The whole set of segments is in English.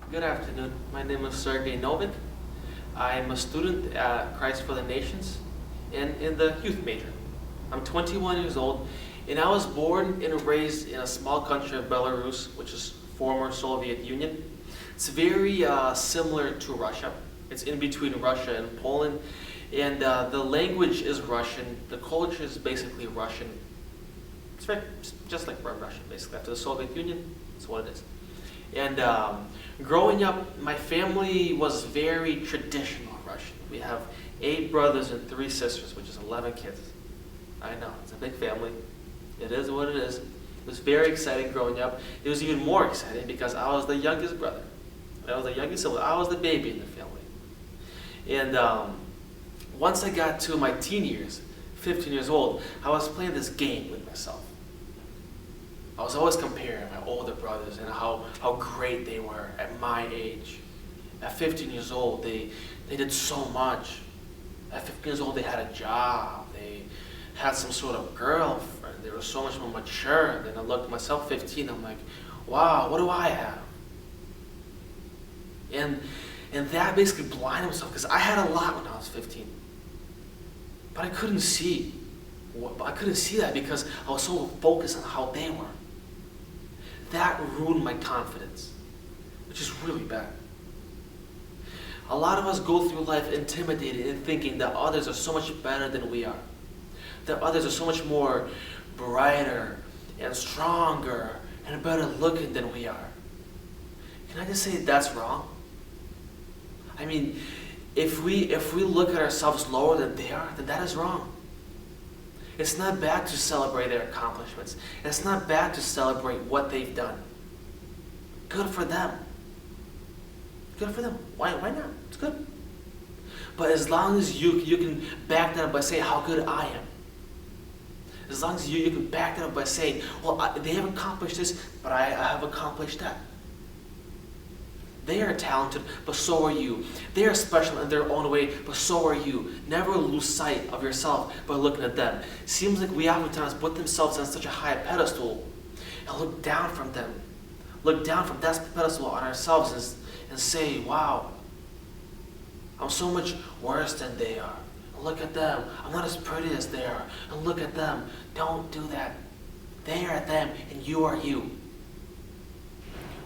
Good afternoon. My name is Sergey. I'm a student at Christ for the Nations and in the youth major. I'm 21 years old, and I was born and raised in a small country of Belarus, which is former Soviet Union. It's very similar to Russia. It's in between Russia and Poland, and the language is Russian. The culture is basically Russian. It's very, just like Russian, basically. After the Soviet Union, that's what it is. And growing up, my family was very traditional Russian. We have 8 brothers and 3 sisters, which is 11 kids. I know, it's a big family. It is what it is. It was very exciting growing up. It was even more exciting because I was the youngest brother. I was the youngest sibling. I was the baby in the family. And once I got to my teen years, 15 years old, I was playing this game with myself. I was always comparing my older brothers and how great they were at my age. At 15 years old, they did so much. At 15 years old, they had a job. They had some sort of girlfriend. They were so much more mature. Then I looked at myself, 15, I'm like, wow, what do I have? And that basically blinded myself because I had a lot when I was 15. But I couldn't see. I couldn't see that because I was so focused on how they were. That ruined my confidence, which is really bad. A lot of us go through life intimidated and thinking that others are so much better than we are. That others are so much more brighter and stronger and better looking than we are. Can I just say that's wrong? I mean, if we look at ourselves lower than they are, then that is wrong. It's not bad to celebrate their accomplishments. It's not bad to celebrate what they've done. Good for them. Good for them. Why not? It's good. But as long as you can back that up by saying how good I am. As long as you can back that up by saying, well, they have accomplished this, but I have accomplished that. They are talented, but so are you. They are special in their own way, but so are you. Never lose sight of yourself by looking at them. Seems like we oftentimes put themselves on such a high pedestal and look down from them. Look down from that pedestal on ourselves and say, wow, I'm so much worse than they are. And look at them. I'm not as pretty as they are. And look at them. Don't do that. They are them, and you are you.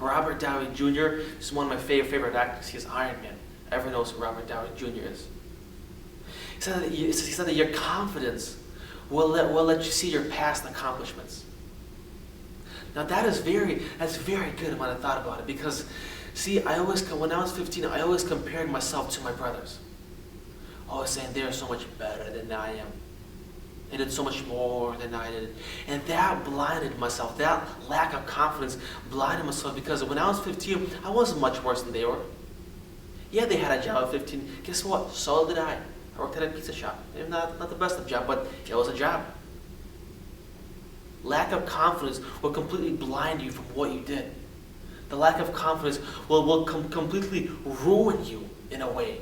Robert Downey Jr. is one of my favorite actors. He's Iron Man. Everyone knows who Robert Downey Jr. is. He said that your confidence will let you see your past accomplishments. Now that's very good when I thought about it because, see, when I was 15, I always compared myself to my brothers. Always saying they're so much better than I am. They did so much more than I did. And that blinded myself. That lack of confidence blinded myself because when I was 15, I wasn't much worse than they were. Yeah, they had a job at 15. Guess what? So did I. I worked at a pizza shop. Maybe not the best of job, but it was a job. Lack of confidence will completely blind you from what you did. The lack of confidence will completely ruin you in a way.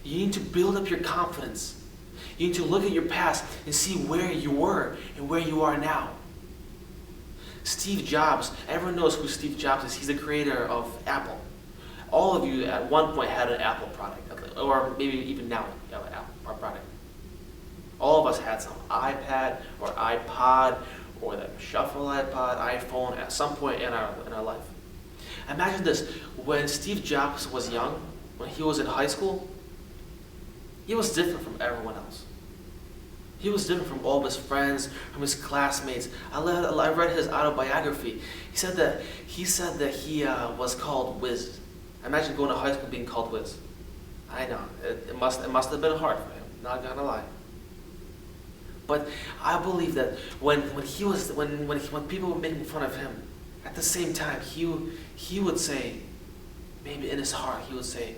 You need to build up your confidence. You need to look at your past and see where you were and where you are now. Steve Jobs, everyone knows who Steve Jobs is. He's the creator of Apple. All of you at one point had an Apple product, or maybe even now you have an Apple product. All of us had some iPad or iPod or the shuffle iPod, iPhone at some point in our life. Imagine this, when Steve Jobs was young, when he was in high school, he was different from everyone else. He was different from all of his friends, from his classmates. I read his autobiography. He said that he was called Wiz. Imagine going to high school being called Wiz. I know it must have been hard for him. Not gonna lie. But I believe that when people were making fun of him, at the same time he would say, maybe in his heart he would say,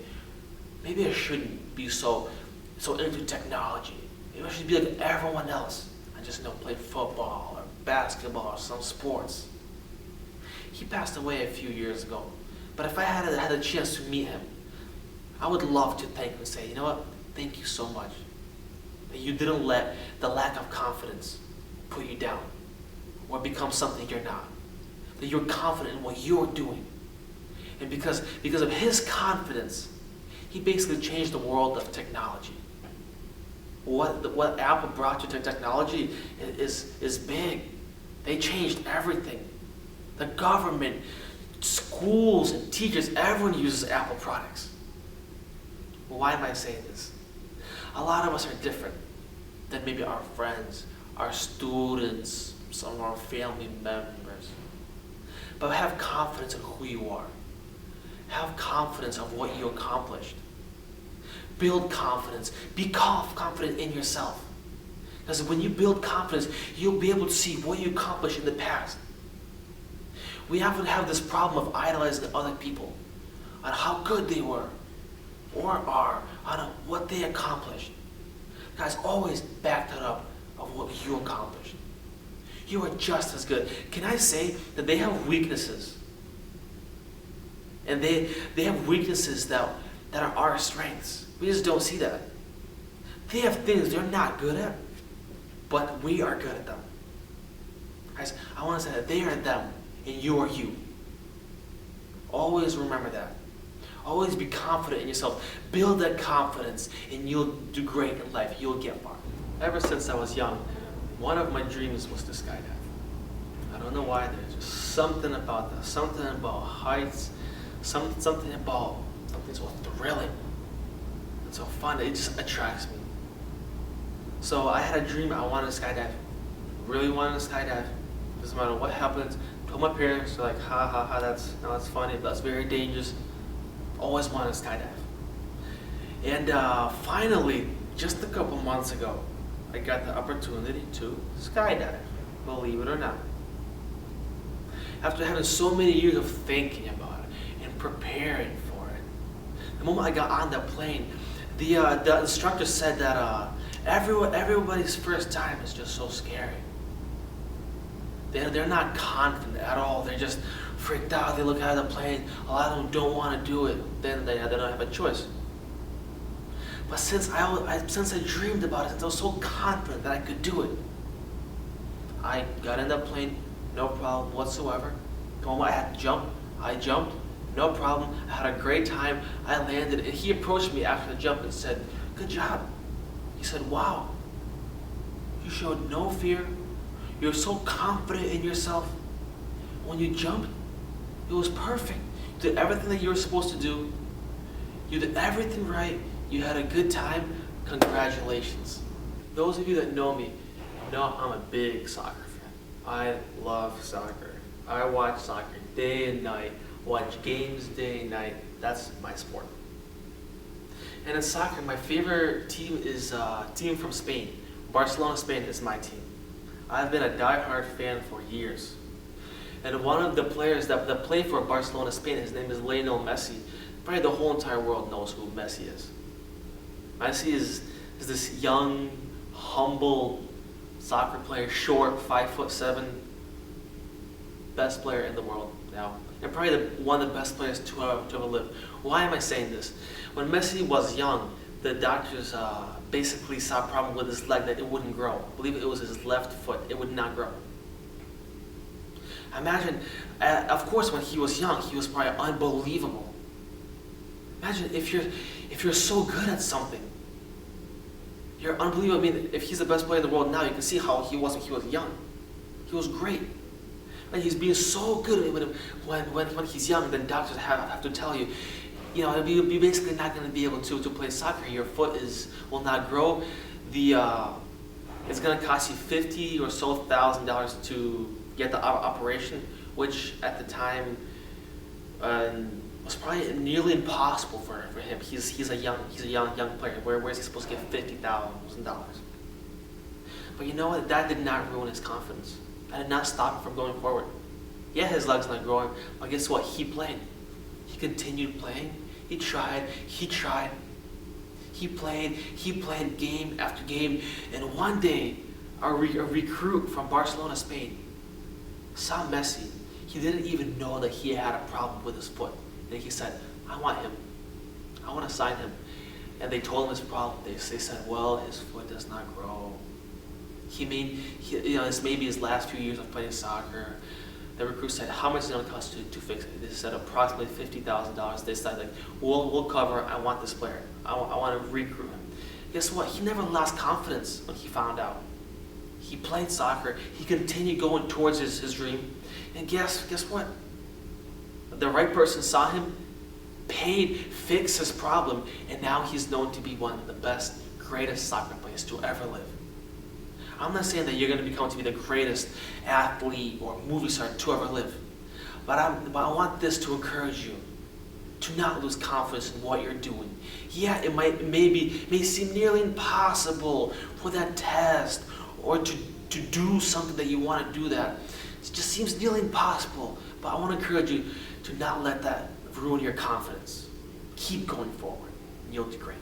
maybe I shouldn't be so into technology. Maybe I should be like everyone else. I just play football or basketball or some sports. He passed away a few years ago. But if I had a chance to meet him, I would love to thank him and say, you know what? Thank you so much. That you didn't let the lack of confidence put you down or become something you're not. That you're confident in what you're doing. And because of his confidence, he basically changed the world of technology. What Apple brought to technology is big. They changed everything. The government, schools, and teachers, everyone uses Apple products. Well, why am I saying this? A lot of us are different than maybe our friends, our students, some of our family members. But have confidence in who you are. Have confidence of what you accomplished. Build confidence. Be confident in yourself. Because when you build confidence, you'll be able to see what you accomplished in the past. We often have this problem of idolizing other people on how good they were or are, on what they accomplished. Guys, always back that up of what you accomplished. You are just as good. Can I say that they have weaknesses? And they have weaknesses that are our strengths. We just don't see that. They have things they're not good at, but we are good at them. Guys, I want to say that they are them and you are you. Always remember that. Always be confident in yourself. Build that confidence and you'll do great in life. You'll get far. Ever since I was young, one of my dreams was to skydive. I don't know why. There's just something about that. Something about heights. Something about something so thrilling and so fun. It just attracts me. So I had a dream. I wanted to skydive. Really wanted to skydive. Doesn't matter what happens. Told my parents, they're like, ha ha ha, that's funny, but that's very dangerous. Always wanted to skydive. And finally, just a couple months ago, I got the opportunity to skydive, believe it or not. After having so many years of thinking about it and preparing for it, the moment I got on that plane, the instructor said that everybody's first time is just so scary. They're not confident at all. They're just freaked out. They look out of the plane. A lot of them don't want to do it. Then they don't have a choice. But since I dreamed about it, since I was so confident that I could do it, I got in that plane, no problem whatsoever. The moment I had to jump, I jumped, no problem. I had a great time. I landed, and he approached me after the jump and said, "Good job." He said, "Wow, you showed no fear. You're so confident in yourself. When you jumped, it was perfect. You did everything that you were supposed to do. You did everything right. You had a good time. Congratulations." Those of you that know me know I'm a big soccer fan. I love soccer. I watch soccer day and night, watch games day and night. That's my sport. And in soccer, my favorite team is a team from Spain. Barcelona, Spain is my team. I've been a die-hard fan for years. And one of the players that play for Barcelona, Spain, his name is Lionel Messi. Probably the whole entire world knows who Messi is. Messi is this young, humble soccer player, short, 5'7", best player in the world now. And probably one of the best players to ever live. Why am I saying this? When Messi was young, the doctors basically saw a problem with his leg that it wouldn't grow. I believe it was his left foot. It would not grow. Imagine, of course, when he was young, he was probably unbelievable. Imagine if you're so good at something. You're unbelievable. I mean, if he's the best player in the world now, you can see how he was when he was young. He was great. And he's being so good when he's young, then doctors have to tell you, you're basically not going to be able to play soccer. Your foot will not grow. It's going to cost you $50,000 or so to get the operation, which at the time was probably nearly impossible for him. He's a young player. Where is he supposed to get $50,000? But you know what? That did not ruin his confidence. That did not stop him from going forward. Yeah, his leg's not growing, but guess what? He played. He continued playing. He tried. He played game after game. And one day, a recruit from Barcelona, Spain, saw Messi. He didn't even know that he had a problem with his foot. And he said, "I want him. I want to sign him." And they told him his problem. They said, "Well, his foot does not grow. This may be his last few years of playing soccer, The recruit said, how much is it going to cost to fix it? They said approximately $50,000. They said, like, we'll cover, I want this player. I want to recruit him. Guess what? He never lost confidence when he found out. He played soccer. He continued going towards his dream. And guess what? The right person saw him, paid, fixed his problem, and now he's known to be one of the best, greatest soccer players to ever live. I'm not saying that you're going to become to be the greatest athlete or movie star to ever live. But I want this to encourage you to not lose confidence in what you're doing. Yeah, it may seem nearly impossible for that test or to do something that you want to do that. It just seems nearly impossible. But I want to encourage you to not let that ruin your confidence. Keep going forward, and you'll do great.